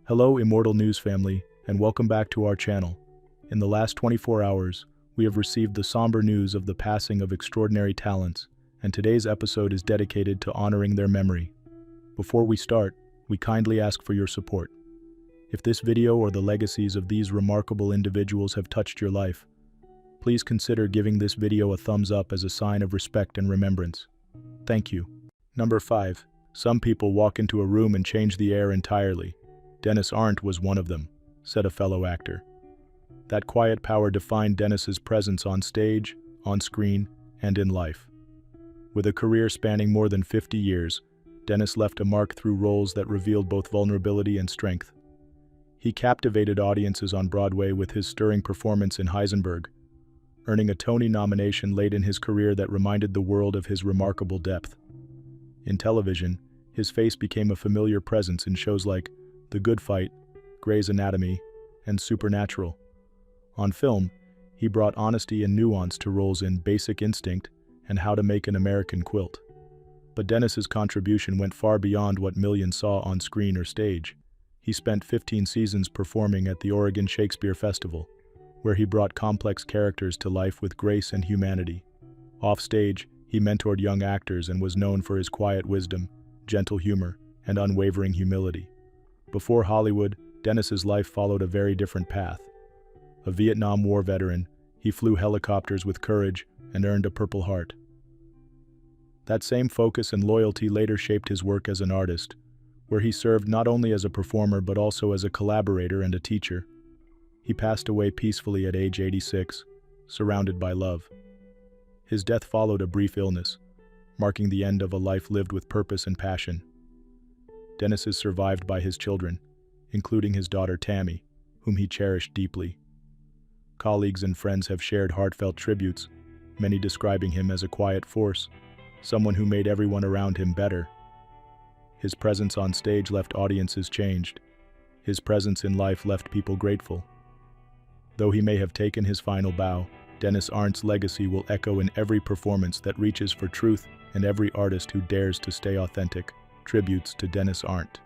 Hello Immortal News family, and welcome back to our channel. In the last 24 hours, we have received the somber news of the passing of extraordinary talents, and today's episode is dedicated to honoring their memory. Before we start, we kindly ask for your support. If this video or the legacies of these remarkable individuals have touched your life, please consider giving this video a thumbs up as a sign of respect and remembrance. Thank you. Number 5. Some people walk into a room and change the air entirely. Denis Arndt was one of them, said a fellow actor. That quiet power defined Dennis's presence on stage, on screen, and in life. With a career spanning more than 50 years, Dennis left a mark through roles that revealed both vulnerability and strength. He captivated audiences on Broadway with his stirring performance in Heisenberg, earning a Tony nomination late in his career that reminded the world of his remarkable depth. In television, his face became a familiar presence in shows like The Good Fight, Grey's Anatomy, and Supernatural. On film, he brought honesty and nuance to roles in Basic Instinct and How to Make an American Quilt. But Dennis's contribution went far beyond what millions saw on screen or stage. He spent 15 seasons performing at the Oregon Shakespeare Festival, where he brought complex characters to life with grace and humanity. Off-stage, he mentored young actors and was known for his quiet wisdom, gentle humor, and unwavering humility. Before Hollywood, Dennis's life followed a very different path. A Vietnam War veteran, he flew helicopters with courage and earned a Purple Heart. That same focus and loyalty later shaped his work as an artist, where he served not only as a performer but also as a collaborator and a teacher. He passed away peacefully at age 86, surrounded by love. His death followed a brief illness, marking the end of a life lived with purpose and passion. Dennis is survived by his children, including his daughter Tammy, whom he cherished deeply. Colleagues and friends have shared heartfelt tributes, many describing him as a quiet force, someone who made everyone around him better. His presence on stage left audiences changed. His presence in life left people grateful. Though he may have taken his final bow, Denis Arndt's legacy will echo in every performance that reaches for truth and every artist who dares to stay authentic. Tributes to Denis Arndt.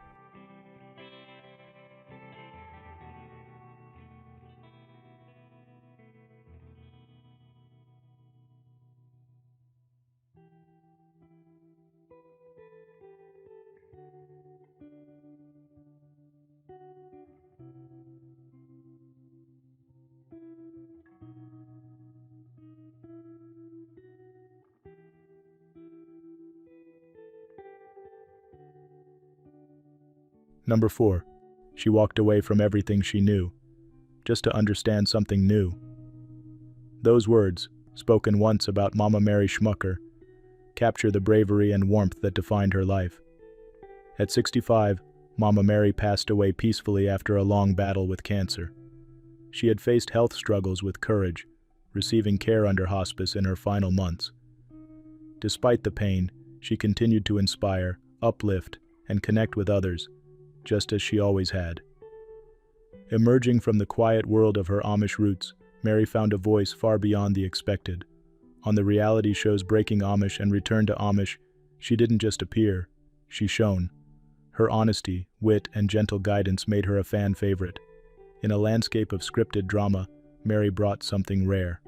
Number 4. She walked away from everything she knew, just to understand something new. Those words, spoken once about Mama Mary Schmucker, capture the bravery and warmth that defined her life. At 65, Mama Mary passed away peacefully after a long battle with cancer. She had faced health struggles with courage, receiving care under hospice in her final months. Despite the pain, she continued to inspire, uplift, and connect with others, just as she always had. Emerging from the quiet world of her Amish roots, Mary found a voice far beyond the expected. On the reality shows Breaking Amish and Return to Amish, she didn't just appear, she shone. Her honesty, wit, and gentle guidance made her a fan favorite. In a landscape of scripted drama, Mary brought something rare: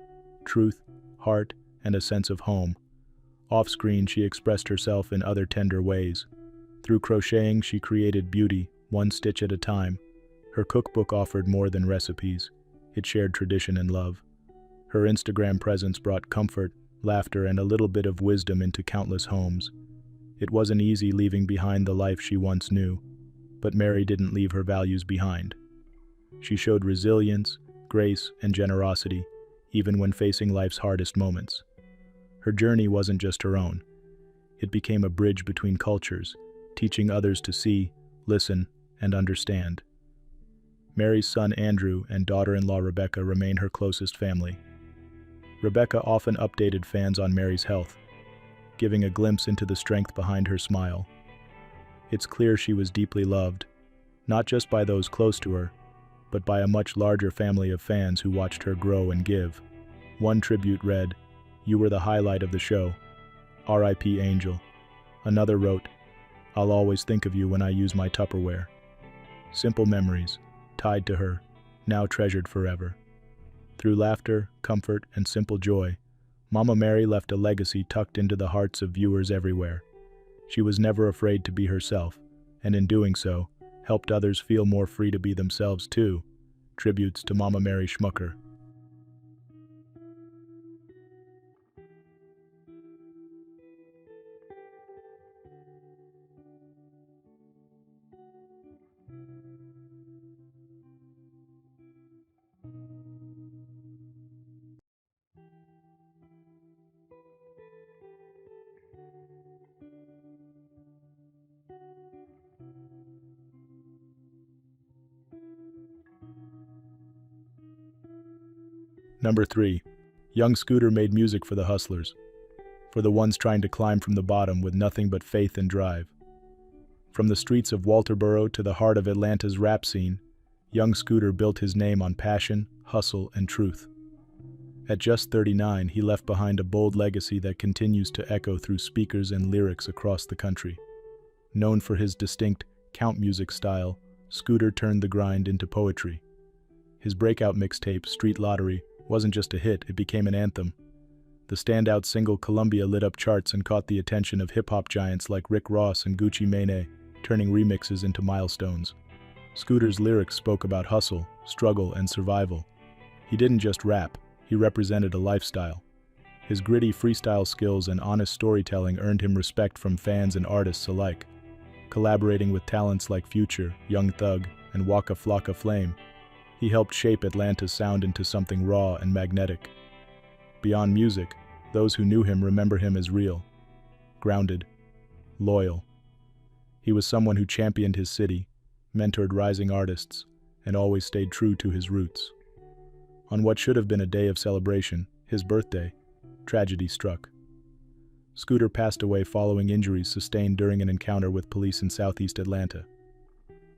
truth, heart, and a sense of home. Off-screen, she expressed herself in other tender ways. Through crocheting, she created beauty, one stitch at a time. Her cookbook offered more than recipes. It shared tradition and love. Her Instagram presence brought comfort, laughter, and a little bit of wisdom into countless homes. It wasn't easy leaving behind the life she once knew, but Mary didn't leave her values behind. She showed resilience, grace, and generosity, even when facing life's hardest moments. Her journey wasn't just her own. It became a bridge between cultures, teaching others to see, listen, and understand. Mary's son Andrew and daughter-in-law Rebecca remain her closest family. Rebecca often updated fans on Mary's health, giving a glimpse into the strength behind her smile. It's clear she was deeply loved, not just by those close to her, but by a much larger family of fans who watched her grow and give. One tribute read, "You were the highlight of the show. R.I.P. Angel." Another wrote, "I'll always think of you when I use my Tupperware." simple memories, tied to her, now treasured forever. Through laughter, comfort, and simple joy, Mama Mary left a legacy tucked into the hearts of viewers everywhere. She was never afraid to be herself, and in doing so, helped others feel more free to be themselves too. Tributes to Mama Mary Schmucker. Number 3. Young Scooter made music for the hustlers, for the ones trying to climb from the bottom with nothing but faith and drive. From the streets of Walterboro to the heart of Atlanta's rap scene, young Scooter built his name on passion, hustle, and truth. At just 39, he left behind a bold legacy that continues to echo through speakers and lyrics across the country. Known for his distinct count music style, Scooter turned the grind into poetry. His breakout mixtape, Street Lottery, wasn't just a hit, it became an anthem. The standout single Columbia lit up charts and caught the attention of hip-hop giants like Rick Ross and Gucci Mane, turning remixes into milestones. Scooter's lyrics spoke about hustle, struggle, and survival. He didn't just rap, he represented a lifestyle. His gritty freestyle skills and honest storytelling earned him respect from fans and artists alike. Collaborating with talents like Future, Young Thug, and Waka Flocka Flame, he helped shape Atlanta's sound into something raw and magnetic. Beyond music, those who knew him remember him as real, grounded, loyal. He was someone who championed his city, mentored rising artists, and always stayed true to his roots. On what should have been a day of celebration, his birthday, tragedy struck. Scooter passed away following injuries sustained during an encounter with police in Southeast Atlanta.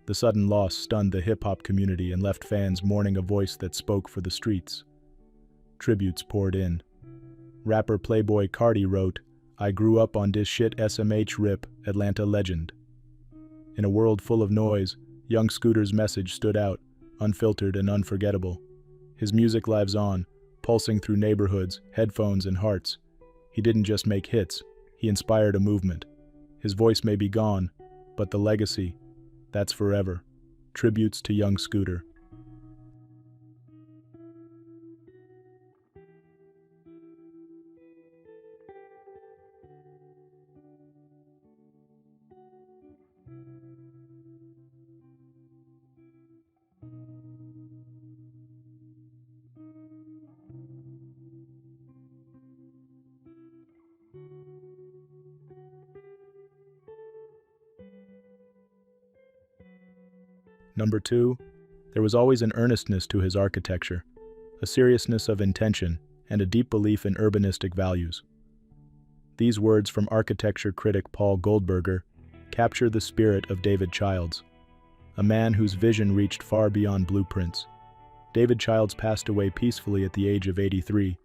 The sudden loss stunned the hip-hop community and left fans mourning a voice that spoke for the streets. Tributes poured in. Rapper Playboy Carti wrote, "I grew up on this shit SMH rip, Atlanta legend." In a world full of noise, young Scooter's message stood out, unfiltered and unforgettable. His music lives on, pulsing through neighborhoods, headphones, and hearts. He didn't just make hits, he inspired a movement. His voice may be gone, but the legacy, that's forever. Tributes to young Scooter. Number 2, there was always an earnestness to his architecture, a seriousness of intention, and a deep belief in urbanistic values. These words from architecture critic Paul Goldberger capture the spirit of David Childs, a man whose vision reached far beyond blueprints. David Childs passed away peacefully at the age of 83.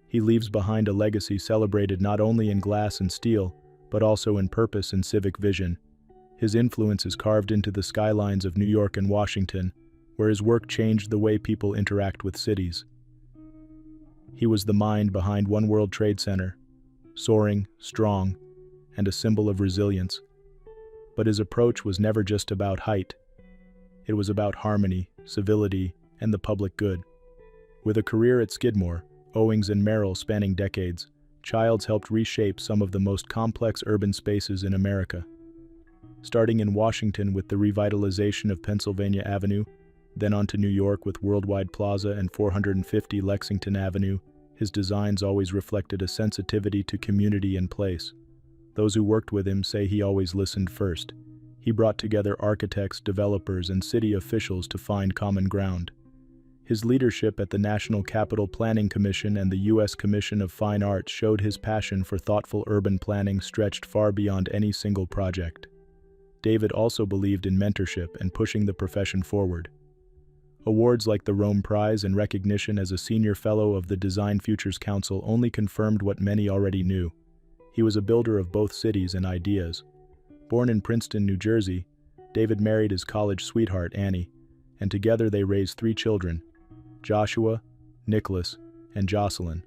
He leaves behind a legacy celebrated not only in glass and steel, but also in purpose and civic vision. His influence is carved into the skylines of New York and Washington, where his work changed the way people interact with cities. He was the mind behind One World Trade Center, soaring, strong, and a symbol of resilience. But his approach was never just about height. It was about harmony, civility, and the public good. With a career at Skidmore, Owings and Merrill spanning decades, Childs helped reshape some of the most complex urban spaces in America. Starting in Washington with the revitalization of Pennsylvania Avenue, then on to New York with Worldwide Plaza and 450 Lexington Avenue, his designs always reflected a sensitivity to community and place. Those who worked with him say he always listened first. He brought together architects, developers, and city officials to find common ground. His leadership at the National Capital Planning Commission and the U.S. Commission of Fine Arts showed his passion for thoughtful urban planning stretched far beyond any single project. David also believed in mentorship and pushing the profession forward. Awards like the Rome Prize and recognition as a senior fellow of the Design Futures Council only confirmed what many already knew. He was a builder of both cities and ideas. Born in Princeton, New Jersey, David married his college sweetheart, Annie, and together they raised 3 children, Joshua, Nicholas, and Jocelyn.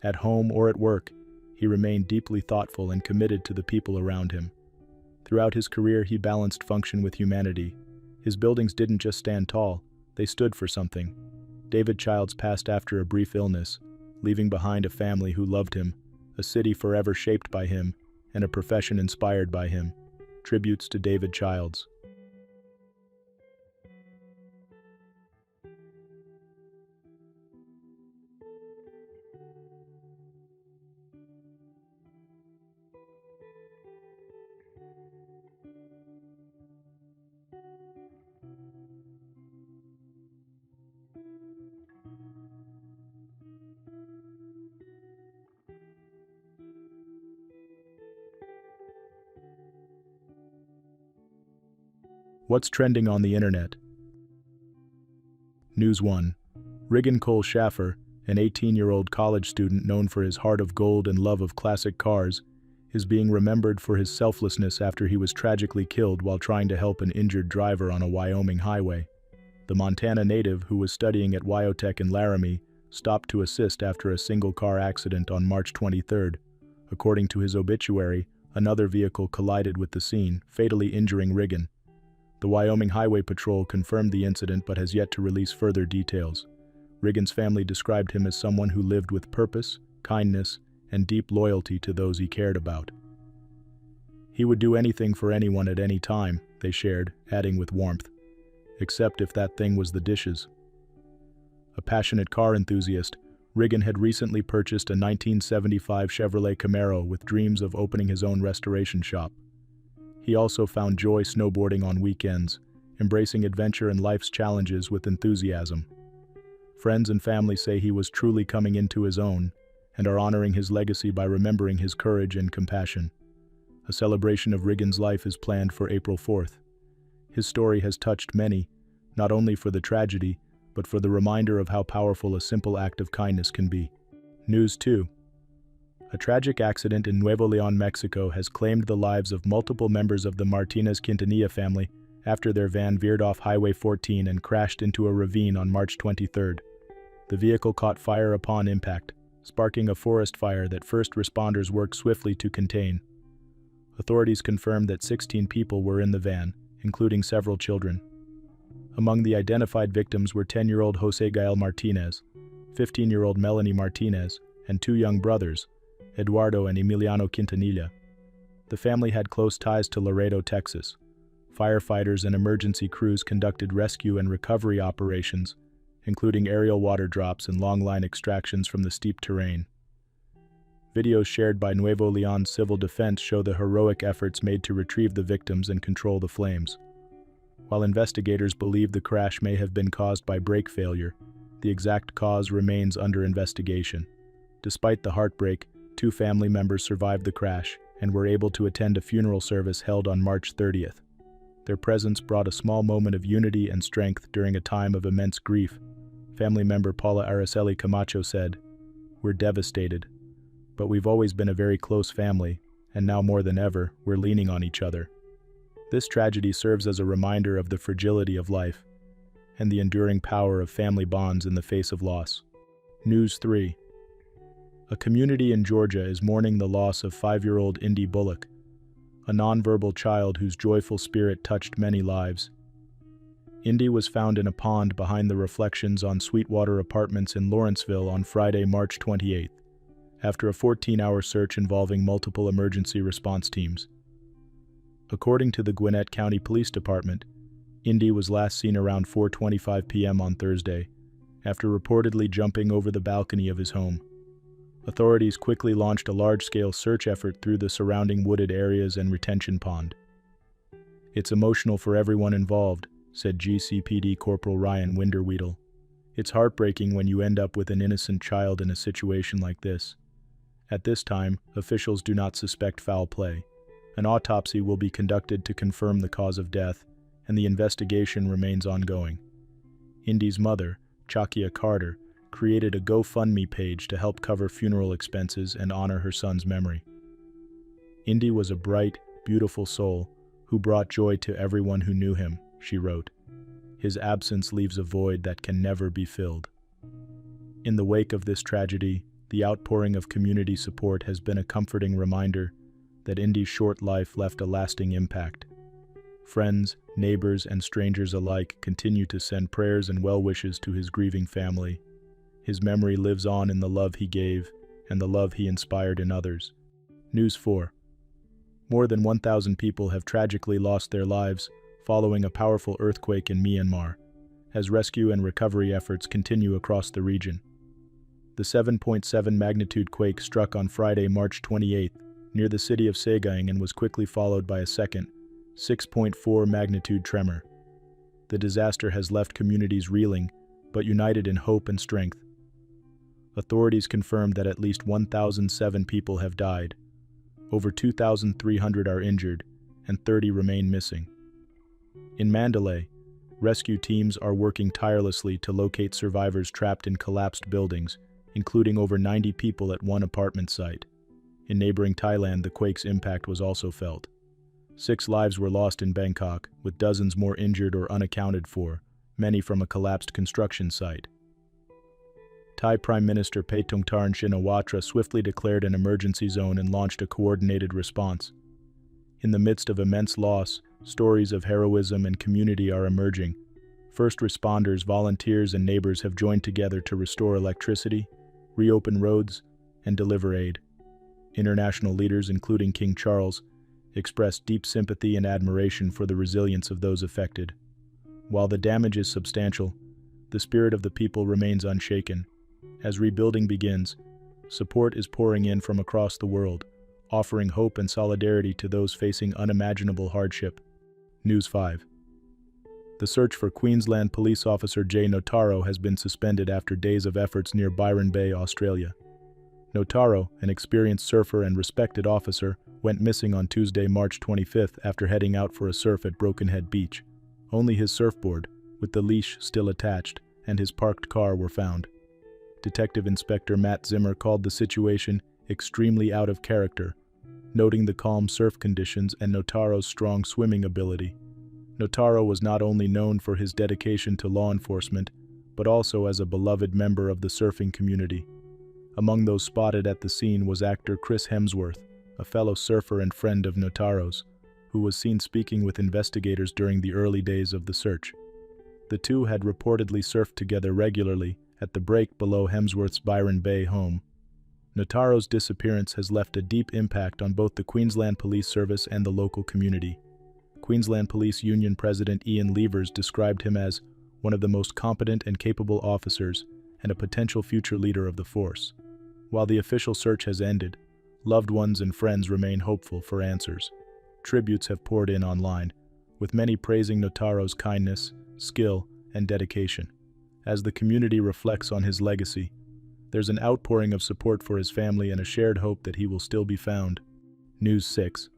At home or at work, he remained deeply thoughtful and committed to the people around him. Throughout his career, he balanced function with humanity. His buildings didn't just stand tall, they stood for something. David Childs passed after a brief illness, leaving behind a family who loved him, a city forever shaped by him, and a profession inspired by him. Tributes to David Childs. What's trending on the internet? News 1. Regan Cole Schaffer, an 18-year-old college student known for his heart of gold and love of classic cars, is being remembered for his selflessness after he was tragically killed while trying to help an injured driver on a Wyoming highway. The Montana native, who was studying at Wyotech in Laramie, stopped to assist after a single-car accident on March 23. According to his obituary, another vehicle collided with the scene, fatally injuring Regan. The Wyoming Highway Patrol confirmed the incident but has yet to release further details. Regan's family described him as someone who lived with purpose, kindness, and deep loyalty to those he cared about. He would do anything for anyone at any time, they shared, adding with warmth, except if that thing was the dishes. A passionate car enthusiast, Regan had recently purchased a 1975 Chevrolet Camaro with dreams of opening his own restoration shop. He also found joy snowboarding on weekends, embracing adventure and life's challenges with enthusiasm. Friends and family say he was truly coming into his own and are honoring his legacy by remembering his courage and compassion. A celebration of Regan's life is planned for April 4th. His story has touched many, not only for the tragedy, but for the reminder of how powerful a simple act of kindness can be. News 2. A tragic accident in Nuevo León, Mexico has claimed the lives of multiple members of the Martinez Quintanilla family after their van veered off Highway 14 and crashed into a ravine on March 23. The vehicle caught fire upon impact, sparking a forest fire that first responders worked swiftly to contain. Authorities confirmed that 16 people were in the van, including several children. Among the identified victims were 10-year-old Jose Gael Martinez, 15-year-old Melanie Martinez, and 2 young brothers, Eduardo and Emiliano Quintanilla. The family had close ties to Laredo, Texas. Firefighters and emergency crews conducted rescue and recovery operations, including aerial water drops and long-line extractions from the steep terrain. Videos shared by Nuevo León Civil Defense show the heroic efforts made to retrieve the victims and control the flames. While investigators believe the crash may have been caused by brake failure, the exact cause remains under investigation. Despite the heartbreak, 2 family members survived the crash and were able to attend a funeral service held on March 30th. Their presence brought a small moment of unity and strength during a time of immense grief. Family member Paula Araceli Camacho said, "We're devastated, but we've always been a very close family, and now more than ever, we're leaning on each other." This tragedy serves as a reminder of the fragility of life and the enduring power of family bonds in the face of loss. News 3. A community in Georgia is mourning the loss of 5-year-old Indy Bullock, a nonverbal child whose joyful spirit touched many lives. Indy was found in a pond behind the reflections on Sweetwater Apartments in Lawrenceville on Friday, March 28, after a 14-hour search involving multiple emergency response teams. According to the Gwinnett County Police Department, Indy was last seen around 4:25 p.m. on Thursday, after reportedly jumping over the balcony of his home. Authorities quickly launched a large-scale search effort through the surrounding wooded areas and retention pond. "It's emotional for everyone involved," said GCPD Corporal Ryan Winderweedle. "It's heartbreaking when you end up with an innocent child in a situation like this. At this time, officials do not suspect foul play. An autopsy will be conducted to confirm the cause of death, and the investigation remains ongoing." Indy's mother, Chakia Carter, created a GoFundMe page to help cover funeral expenses and honor her son's memory. Indy was a bright, beautiful soul who brought joy to everyone who knew him, she wrote. His absence leaves a void that can never be filled. In the wake of this tragedy, the outpouring of community support has been a comforting reminder that Indy's short life left a lasting impact. Friends, neighbors, and strangers alike continue to send prayers and well wishes to his grieving family. His memory lives on in the love he gave and the love he inspired in others. News 4. More than 1,000 people have tragically lost their lives following a powerful earthquake in Myanmar, as rescue and recovery efforts continue across the region. The 7.7 magnitude quake struck on Friday, March 28, near the city of Sagaing and was quickly followed by a second, 6.4 magnitude tremor. The disaster has left communities reeling, but united in hope and strength. Authorities confirmed that at least 1,007 people have died. Over 2,300 are injured, and 30 remain missing. In Mandalay, rescue teams are working tirelessly to locate survivors trapped in collapsed buildings, including over 90 people at one apartment site. In neighboring Thailand, the quake's impact was also felt. 6 lives were lost in Bangkok, with dozens more injured or unaccounted for, many from a collapsed construction site. Thai Prime Minister Paetongtarn Shinawatra swiftly declared an emergency zone and launched a coordinated response. In the midst of immense loss, stories of heroism and community are emerging. First responders, volunteers, and neighbors have joined together to restore electricity, reopen roads, and deliver aid. International leaders, including King Charles, expressed deep sympathy and admiration for the resilience of those affected. While the damage is substantial, the spirit of the people remains unshaken. As rebuilding begins, support is pouring in from across the world, offering hope and solidarity to those facing unimaginable hardship. News 5. The search for Queensland police officer Jay Notaro has been suspended after days of efforts near Byron Bay, Australia. Notaro, an experienced surfer and respected officer, went missing on Tuesday, March 25 after heading out for a surf at Broken Head Beach. Only his surfboard, with the leash still attached, and his parked car were found. Detective Inspector Matt Zimmer called the situation extremely out of character, noting the calm surf conditions and Notaro's strong swimming ability. Notaro was not only known for his dedication to law enforcement, but also as a beloved member of the surfing community. Among those spotted at the scene was actor Chris Hemsworth, a fellow surfer and friend of Notaro's, who was seen speaking with investigators during the early days of the search. The two had reportedly surfed together regularly at the break below Hemsworth's Byron Bay home. Notaro's disappearance has left a deep impact on both the Queensland Police Service and the local community. Queensland Police Union President Ian Levers described him as one of the most competent and capable officers and a potential future leader of the force. While the official search has ended, loved ones and friends remain hopeful for answers. Tributes have poured in online, with many praising Notaro's kindness, skill, and dedication. As the community reflects on his legacy, there's an outpouring of support for his family and a shared hope that he will still be found. News 6.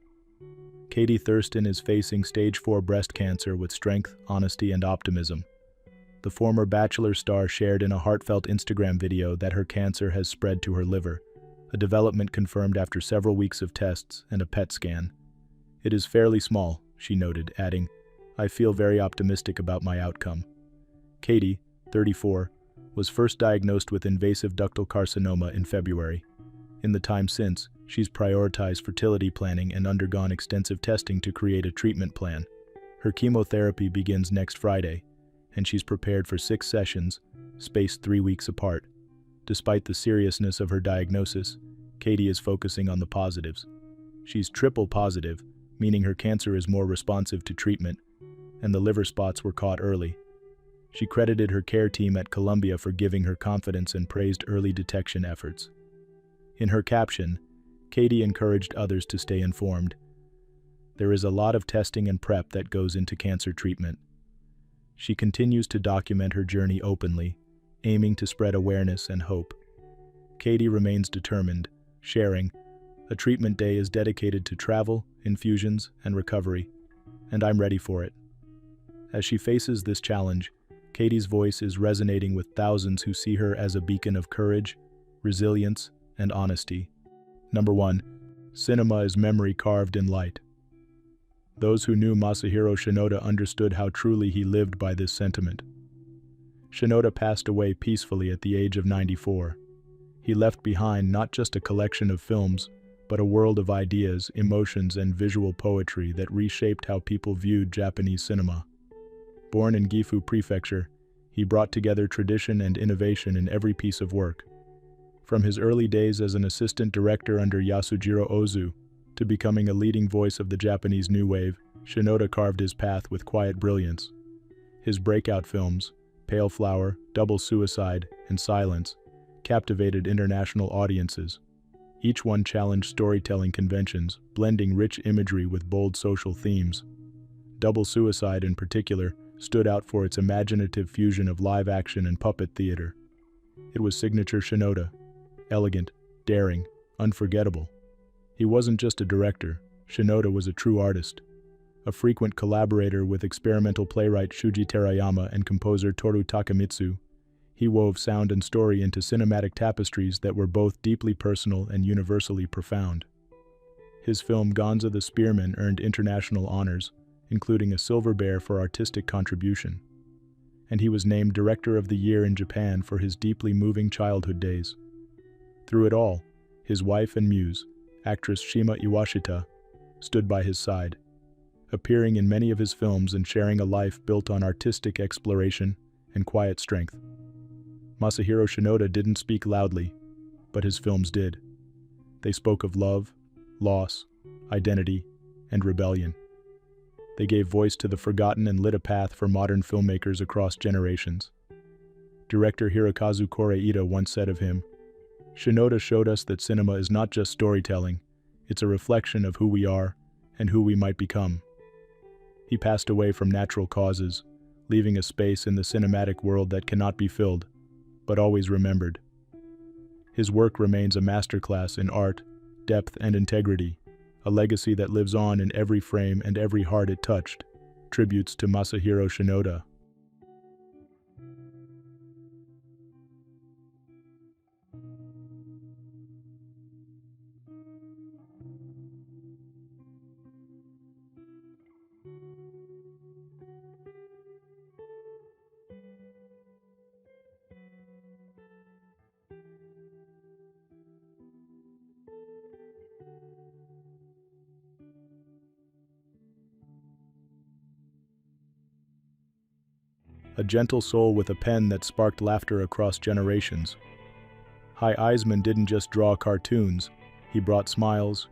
Katie Thurston is facing stage 4 breast cancer with strength, honesty, and optimism. The former Bachelor star shared in a heartfelt Instagram video that her cancer has spread to her liver, a development confirmed after several weeks of tests and a PET scan. "It is fairly small," she noted, adding, "I feel very optimistic about my outcome." Katie, 34, was first diagnosed with invasive ductal carcinoma in February. In the time since, she's prioritized fertility planning and undergone extensive testing to create a treatment plan. Her chemotherapy begins next Friday, and she's prepared for 6 sessions, spaced 3 weeks apart. Despite the seriousness of her diagnosis, Katie is focusing on the positives. She's triple positive, meaning her cancer is more responsive to treatment, and the liver spots were caught early. She credited her care team at Columbia for giving her confidence and praised early detection efforts. In her caption, Katie encouraged others to stay informed. There is a lot of testing and prep that goes into cancer treatment. She continues to document her journey openly, aiming to spread awareness and hope. Katie remains determined, sharing, "A treatment day is dedicated to travel, infusions, and recovery, and I'm ready for it." As she faces this challenge, Katie's voice is resonating with thousands who see her as a beacon of courage, resilience, and honesty. Number 1. Cinema is memory carved in light. Those who knew Masahiro Shinoda understood how truly he lived by this sentiment. Shinoda passed away peacefully at the age of 94. He left behind not just a collection of films, but a world of ideas, emotions, and visual poetry that reshaped how people viewed Japanese cinema. Born in Gifu Prefecture, he brought together tradition and innovation in every piece of work. From his early days as an assistant director under Yasujiro Ozu to becoming a leading voice of the Japanese New Wave, Shinoda carved his path with quiet brilliance. His breakout films, Pale Flower, Double Suicide, and Silence, captivated international audiences. Each one challenged storytelling conventions, blending rich imagery with bold social themes. Double Suicide, in particular, stood out for its imaginative fusion of live action and puppet theater. It was signature Shinoda, elegant, daring, unforgettable. He wasn't just a director, Shinoda was a true artist. A frequent collaborator with experimental playwright Shuji Terayama and composer Toru Takemitsu, he wove sound and story into cinematic tapestries that were both deeply personal and universally profound. His film Gonza the Spearman earned international honors, including a Silver Bear for artistic contribution. And he was named Director of the Year in Japan for his deeply moving childhood days. Through it all, his wife and muse, actress Shima Iwashita, stood by his side, appearing in many of his films and sharing a life built on artistic exploration and quiet strength. Masahiro Shinoda didn't speak loudly, but his films did. They spoke of love, loss, identity, and rebellion. They gave voice to the forgotten and lit a path for modern filmmakers across generations. Director Hirokazu Koreeda once said of him, "Shinoda showed us that cinema is not just storytelling, it's a reflection of who we are and who we might become." He passed away from natural causes, leaving a space in the cinematic world that cannot be filled, but always remembered. His work remains a masterclass in art, depth, and integrity, a legacy that lives on in every frame and every heart it touched. Tributes to Masahiro Shinoda. A gentle soul with a pen that sparked laughter across generations. Hai Eisman didn't just draw cartoons, he brought smiles,